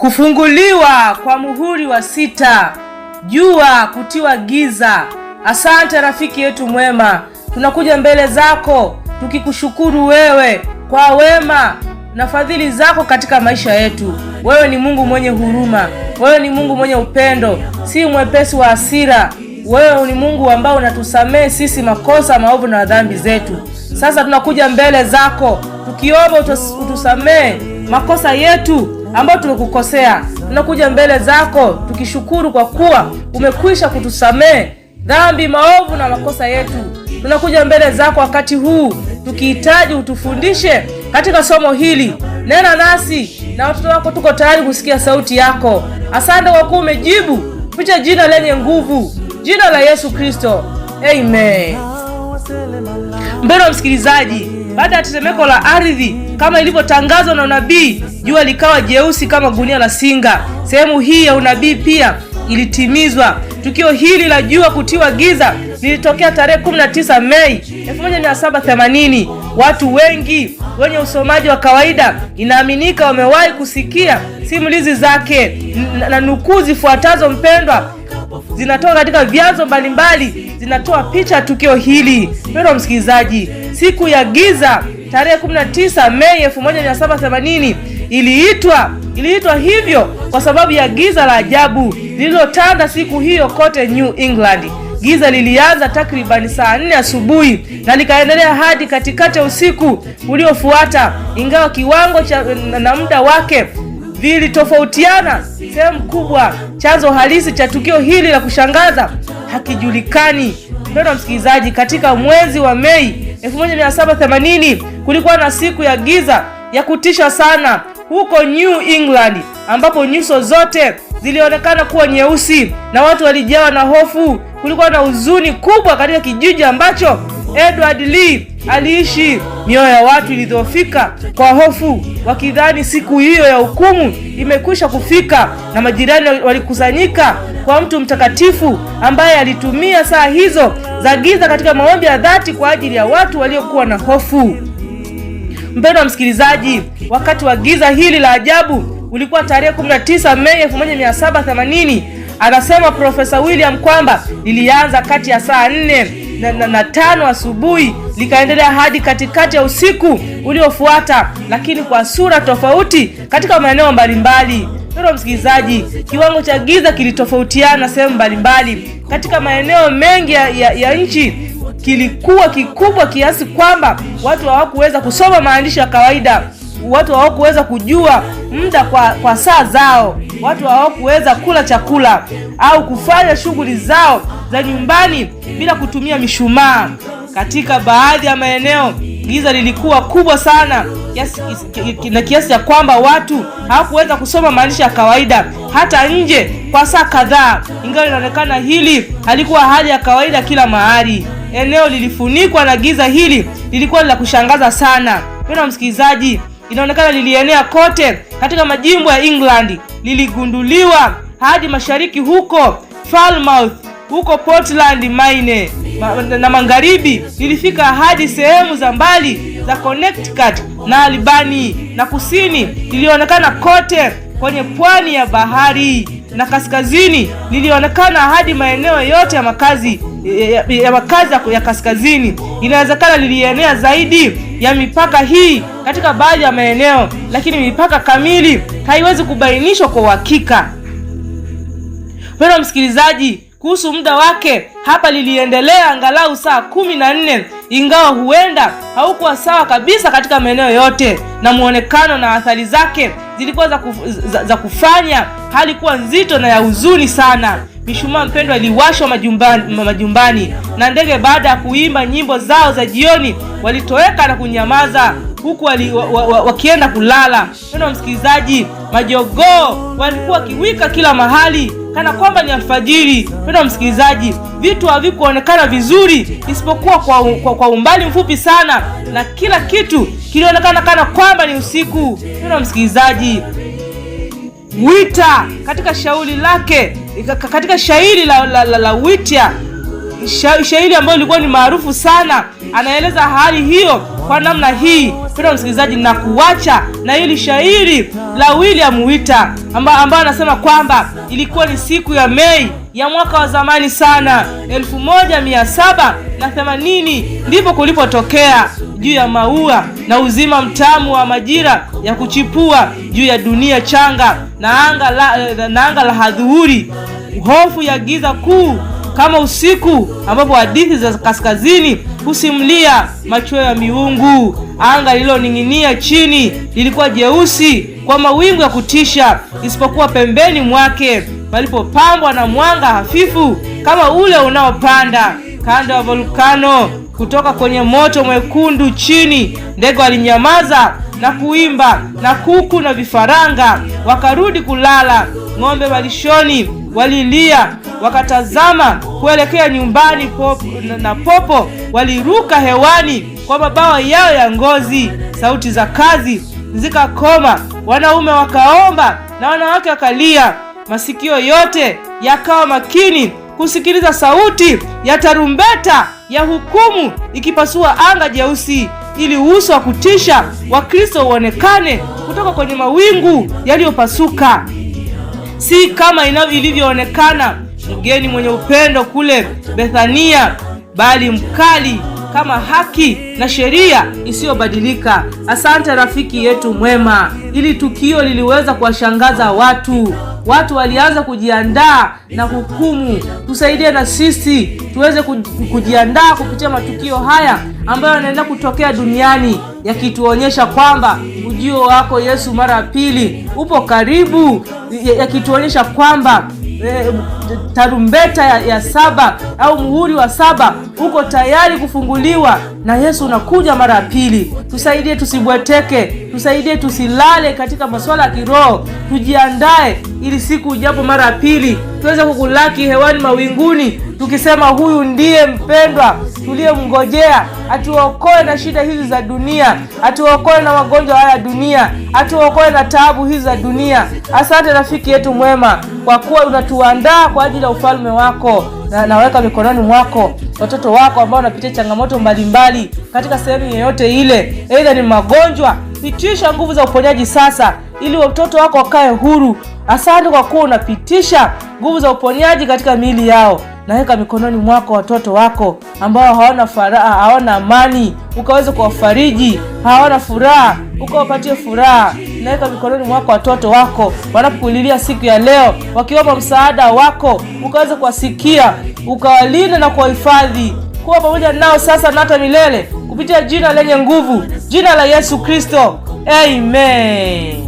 Kufunguliwa kwa muhuri wa 6. Jua kutiwa giza. Asante rafiki yetu mwema, tunakuja mbele zako tukikushukuru wewe kwa wema na fadhili zako katika maisha yetu. Wewe ni Mungu mwenye huruma, wewe ni Mungu mwenye upendo, si mwepesi wa hasira. Wewe ni Mungu ambao unatusamehe sisi makosa, maovu na dhambi zetu. Sasa tunakuja mbele zako tukiomba utusamehe makosa yetu ambao tumekukosea. Tunakuja mbele zako tukishukuru kwa kuwa umekwisha kutusamehe dhambi, maovu na makosa yetu. Tunakuja mbele zako wakati huu tukihitaji utufundishe katika somo hili. Nena nasi na watoto wako tuko tayari kusikia sauti yako. Asante kwa kuwa umejibu kupitia jina lenye nguvu, jina la Yesu Kristo. Amen. Mpendwa msikilizaji, baada ya tetemeko la ardhi kama ilivyotangazwa na unabii, jua likawa jeusi kama gunia la singa. Sehemu hii ya unabii pia ilitimizwa. Tukio hili la jua kutiwa giza lilitokea tarehe 19 Mei 1780. Watu wengi wenye usomaji wa kawaida inaaminika wamewahi kusikia simulizi zake, na nukuu zifuatazo mpendwa zinatoka katika vyanzo mbalimbali, zinatoa picha tukio hili. Mpendwa msikilizaji, siku ya giza tarehe 19 Mei 1780 iliitwa hivyo kwa sababu ya giza la ajabu lililotanda siku hiyo kote New England. Giza lilianza takriban saa 4 asubuhi na likaendelea hadi katikati ya usiku uliofuata, ingawa kiwango na muda wake vilitofautiana sehemu kubwa. Chanzo halisi cha tukio hili la kushangaza hakijulikani. Mpendwa msikilizaji, katika mwezi wa Mei 1780 kulikuwa na siku ya giza ya kutisha sana huko New England, ambapo nyuso zote zilionekana kuwa nyeusi na watu walijawa na hofu. Kulikuwa na huzuni kubwa katika kijiji ambacho Edward Lee aliishi. Mioyo ya watu ilidhoofika kwa hofu, wakidhani siku hiyo ya hukumu imekwisha kufika, na majirani walikusanyika kwa mtu mtakatifu ambaye alitumia saa hizo za giza katika maombi ya dhati kwa ajili ya watu waliokuwa na hofu. Mpendwa msikilizaji, wakati wa giza hili la ajabu ulikuwa tarehe 19 Mei 1780. Anasema Profesa William kwamba lilianza kati ya saa 4 na 5 asubuhi, likaendelea hadi katikati ya usiku uliofuata, lakini kwa sura tofauti katika maeneo mbalimbali. Mpendwa msikilizaji, kiwango cha giza kilitofautiana sehemu mbalimbali. Katika maeneo mengi ya nchi kilikuwa kikubwa kiasi kwamba watu hawakuweza kusoma maandishi ya kawaida. Watu hawakuweza kujua muda kwa saa zao. Watu hawakuweza kula chakula au kufanya shughuli zao za nyumbani bila kutumia mishumaa. Katika baadhi ya maeneo giza lilikuwa kubwa sana kiasi cha kwamba watu hawakuweza kusoma maandishi ya kawaida hata nje kwa saa kadhaa. Ingawa inaonekana hili halikuwa hali ya kawaida kila mahali, eneo lilifunikwa na giza. Hili lilikuwa la kushangaza sana. Mpendwa msikilizaji, inaonekana lilienea kote katika majimbo ya England. Liligunduliwa hadi mashariki huko Falmouth, huko Portland, Maine, na magharibi lilifika hadi sehemu za mbali za Connecticut na Albany, na kusini lilionekana kote kwenye pwani ya bahari, na kaskazini lilionekana hadi maeneo yote ya makazi ya kaskazini. Inawezekana lilienea zaidi ya mipaka hii katika baadhi ya maeneo, lakini mipaka kamili haiwezi kubainishwa kwa uhakika. Mpendwa msikilizaji, kuhusu muda wake, hapa liliendelea angalau saa 14, ingawa huenda haukuwa sawa kabisa katika maeneo yote, na muonekano na athari zake zilikuwa za kufanya hali kuwa nzito na ya huzuni sana. Mishumaa mpendwa iliwashwa majumbani, na ndege baada ya kuimba nyimbo zao za jioni walitoweka na kunyamaza huku wakienda kulala. Mpendwa msikilizaji, majogoo walikuwa kiwika kila mahali kana kwamba ni alfajiri. Mpendwa msikilizaji, vitu havikuonekana vizuri isipokuwa kwa umbali mfupi sana, na kila kitu kilionekana kana kwamba ni usiku. Mpendwa msikilizaji, Whittier katika shairi lake, katika shairi la Whittier, shairi ambalo lilikuwa ni maarufu sana, anaeleza hali hiyo Kwa namna hii, mpendwa msikilizaji, na kuacha na hili shairi la William Whittier ambaye anasema kwamba ilikuwa ni siku ya Mei ya mwaka wa zamani sana 1780 ndipo kulipotokea juu ya maua na uzima mtamu wa majira ya kuchipua juu ya dunia changa na anga la hadhuhuri, hofu ya giza kuu kama usiku ambapo hadithi za kaskazini husimulia machweo ya miungu. Anga lililoning'inia chini lilikuwa jeusi kwa mawingu ya kutisha, isipokuwa pembeni mwake palipopambwa na mwanga hafifu kama ule unaopanda kando ya volkano. Kutoka kwenye moto mwekundu chini, ndege walinyamaza na kuimba, na kuku na vifaranga wakarudi kulala. Ng'ombe walishoni walilia wakatazama kuelekea nyumbani, na popo waliruka hewani kwa mabawa yao ya ngozi. Sauti za kazi zikakoma, wanaume wakaomba na wanawake wakalia. Masikio yote yakawa makini kusikiliza sauti ya tarumbeta ya hukumu ikipasua anga jeusi, ili uso wa kutisha wa Kristo uonekane kutoka kwenye mawingu yaliyopasuka, si kama ilivyoonekana mgeni mwenye upendo kule Bethania, bali mkali kama haki na sheria isiyobadilika. Asante rafiki yetu mwema, ili tukio liliweza kuwashangaza watu walianza kujiandaa na hukumu. Tusaidie na sisi tuweze kujiandaa kupitia matukio haya ambayo yanaenda kutokea duniani, yakituonyesha kwamba ujio wako Yesu mara ya pili upo karibu, yakituonyesha kwamba tarumbeta ya saba au muhuri wa saba uko tayari kufunguliwa na Yesu unakuja mara ya pili. Tusaidie tusibweteke, tusaidie tusilale katika masuala ya kiroho, tujiandae ili siku ijapo mara ya pili tuweze kukulaki hewani mawinguni tukisema huyu ndiye mpendwa tuliyemngojea, atuokoe na shida hizi za dunia, atuokoe na magonjwa haya ya dunia, atuokoe na taabu hizi za dunia. Asante rafiki yetu mwema, kwa kuwa unatuandaa kwa ajili ya ufalme wako. Naweka mikononi mwako watoto wako ambao wanapitia changamoto mbalimbali katika sehemu yoyote ile, aidha ni magonjwa. Pitisha nguvu za uponyaji sasa ili watoto wako wakae huru. Asante kwa kuwa unapitisha nguvu za uponyaji katika miili yao. Naweka mikononi mwako watoto wako ambao hawana furaha, hawana amani, ukaweze kuwafariji. Hawana furaha, ukawapatie furaha. Naweka mikononi mwako watoto wako wanapokulilia siku ya leo, wakiomba msaada wako, ukaweze kuwasikia, ukawalinde na kuwahifadhi. Kuwa pamoja nao sasa na hata milele kupitia jina lenye nguvu, jina la Yesu Kristo. Amen.